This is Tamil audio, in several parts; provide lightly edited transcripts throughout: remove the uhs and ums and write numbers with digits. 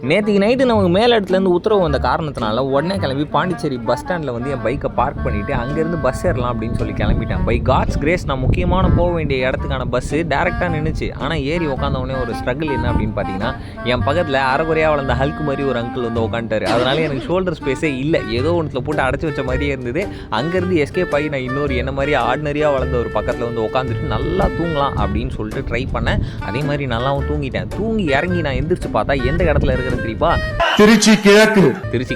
நேற்றுக்கு நைட்டு நமக்கு மேல் இடத்துலேருந்து உத்தரவு வந்த காரணத்தினால உடனே கிளம்பி பாண்டிச்சேரி பஸ் ஸ்டாண்டில் வந்து என் பைக்கை பார்க் பண்ணிவிட்டு அங்கேருந்து பஸ் ஏறலாம் அப்படின்னு சொல்லி கிளம்பிட்டேன். பை காட்ஸ் கிரேஸ் நான் முக்கியமான போக வேண்டிய இடத்துக்கான பஸ்ஸு டேரெக்டாக நின்றுச்சு. ஆனால் ஏறி உட்காந்தவொடனே ஒரு ஸ்ட்ரகிள் என்ன அப்படின்னு பார்த்தீங்கன்னா, என் பக்கத்தில் அரைக்குறையாக வளர்ந்த ஹல்க் மாதிரி ஒரு அங்கிள் வந்து உட்காந்துட்டாரு. அதனால எனக்கு ஷோல்டர் ஸ்பேஸே இல்லை, ஏதோ ஒன்றில் போட்டு அடைச்சி வச்ச மாதிரியே இருந்தது. அங்கேருந்து எஸ்கேப் ஆகி நான் இன்னொரு என்ன மாதிரி ஆர்டினரியாக வளர்ந்த ஒரு பக்கத்தில் வந்து உட்காந்துட்டு நல்லா தூங்கலாம் அப்படின்னு சொல்லிட்டு ட்ரை பண்ணேன். அதே மாதிரி நல்லாவும் தூங்கிட்டேன். தூங்கி இறங்கி நான் எந்திரிச்சு பார்த்தா எந்த இடத்துல இருக்கிறேன் தெரியுமா? திருச்சி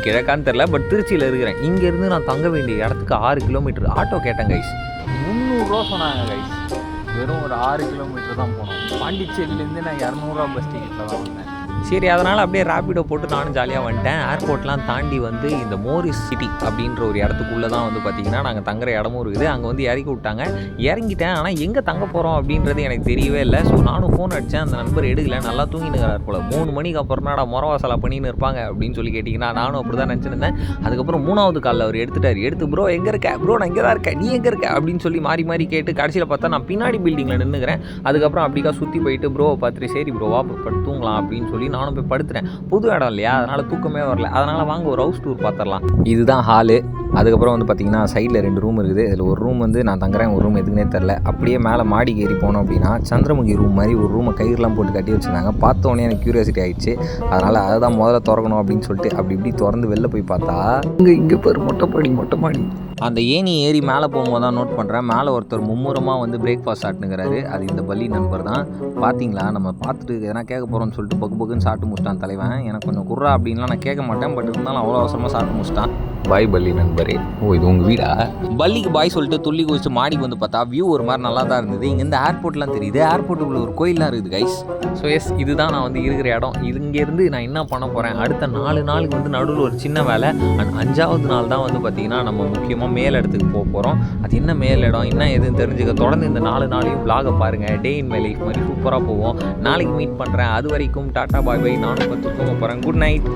கிழக்கான்னு தெரியல, பட் திருச்சியில் இருக்கிறேன். இங்கேருந்து நான் தங்க வேண்டிய இடத்துக்கு 6 கிலோமீட்டர். ஆட்டோ கேட்டேன் கைஸ், 300 ரூபா சொன்னாங்க கைஸ். வெறும் ஒரு 6 கிலோமீட்டர் தான் போனோம். பாண்டிச்சேரியிலேருந்து நான் 200 ரூபா பஸ் டிக்கெட்டில் தான் வந்தேன். சரி, அதனால் அப்படியே ரேப்பிடோ போட்டு நானும் ஜாலியாக வந்துட்டேன். ஏர்போர்ட்லாம் தாண்டி வந்து இந்த மோரிஸ் சிட்டி அப்படின்ற ஒரு இடத்துக்குள்ளே தான் வந்து பார்த்திங்கன்னா நாங்கள் தங்குற இடமும் இருக்குது. அங்கே வந்து இறக்கி விட்டாங்க. இறங்கிட்டேன். ஆனால் எங்கே தங்க போகிறோம் அப்படின்றது எனக்கு தெரியவே இல்லை. ஸோ நானும் ஃபோன் அடித்தேன். அந்த நண்பர் எடுக்கல, நல்லா தூங்கினுக்கிறார் போல். 3 மணிக்கு அப்புறம்னாடா முறவாசலா பண்ணின்னு இருப்பாங்க அப்படின்னு சொல்லி கேட்டிங்கன்னா நானும் அப்படி தான் நினச்சிருந்தேன். அதுக்கப்புறம் 3வது காலில் அவர் எடுத்து ப்ரோ எங்கே இருக்க, ப்ரோ நான் இங்கே தான் இருக்கேன், நீ எங்கே இருக்க அப்படின்னு சொல்லி மாறி மாறி கேட்டு கடைசியில் பார்த்தா நான் பின்னாடி பில்டிங்கில் நின்றுக்கிறேன். அதுக்கப்புறம் அப்படிக்கா சுற்றி போயிட்டு ப்ரோவை பார்த்துட்டு சரி ப்ரோவா படுத்து தூங்கலாம் அப்படின்னு சொல்லி நானும் போய் படுத்துட்டேன். புது இடம் இல்லையா, அதனால் தூக்கமே வரல. அதனால் வாங்க ஒரு ஹவுஸ் டூர் பார்த்துடலாம். இதுதான் ஹாலு. அதுக்கப்புறம் வந்து பார்த்திங்கன்னா சைடில் 2 ரூம் இருக்குது. இதில் ஒரு ரூம் வந்து நான் தங்குறேன், ஒரு ரூம் எதுக்குன்னே தெரில. அப்படியே மேலே மாடிக்கு ஏறி போனோம் அப்படின்னா சந்திரமுகி ரூம் மாதிரி ஒரு ரூமை கயிறுலாம் போட்டு கட்டி வச்சுருந்தாங்க. பார்த்தோன்னே எனக்கு க்யூரியாசிட்டி ஆகிடுச்சு. அதனால் அதை தான் முதல்ல திறக்கணும் அப்படின்னு சொல்லிட்டு அப்படி இப்படி திறந்து வெளில போய் பார்த்தா இங்கே பாரு மொட்டை மாடி. அந்த ஏணி ஏறி மேலே போகும்போது தான் நோட் பண்ணுறேன், மேலே ஒருத்தர் மும்முரமாக வந்து பிரேக்ஃபாஸ்ட் சாப்பிட்டுங்கிறாரு. அது இந்த பள்ளி நண்பர் தான். பார்த்தீங்களா, நம்ம பார்த்துட்டு எதனா கேட்க போகிறோம்னு சொல்லிட்டு பக்குன்னு சாப்பிட்டு முடிச்சிட்டான் தலைவன். எனக்கு கொஞ்சம் குர்ரா அப்படின்லாம் நான் கேட்க மாட்டேன், பட் இருந்தாலும் அவ்வளோ அவசரமாக சாப்பிட்டு முடிச்சிட்டான். பாய் பள்ளி நண்பரே. ஓ, இது உங்கள் வீடா? பள்ளிக்கு பாய் சொல்லிட்டு துள்ளி குதிச்சு மாடிக்கு வந்து பார்த்தா வியூ ஒரு மாதிரி நல்லா தான் இருந்தது. இங்கேருந்து ஏர்போர்ட்லாம் தெரியுது. ஏர்போர்ட்டுக்குள்ள ஒரு கோயிலாம் இருக்குது கைஸ். ஸோ எஸ், இதுதான் நான் வந்து இருக்கிற இடம். இங்கேருந்து நான் என்ன பண்ண போகிறேன், அடுத்த 4 நாளுக்கு வந்து நடுவில் ஒரு சின்ன வேலை. அண்ட் 5வது நாள் தான் வந்து பார்த்திங்கன்னா நம்ம முக்கியமாக மேல் இடத்துக்கு போக போகிறோம். அது என்ன மேல் இடம், என்ன எதுன்னு தெரிஞ்சுக்க தொடர்ந்து இந்த 4 நாளையும் vlog பாருங்கள். டே இன் மை லைஃப் மாதிரி சூப்பராக போவோம். நாளைக்கு மீட் பண்ணுறேன். அது வரைக்கும் டாட்டா பாய் பை. நானும் 10 தூங்க போகிறேன். Good night.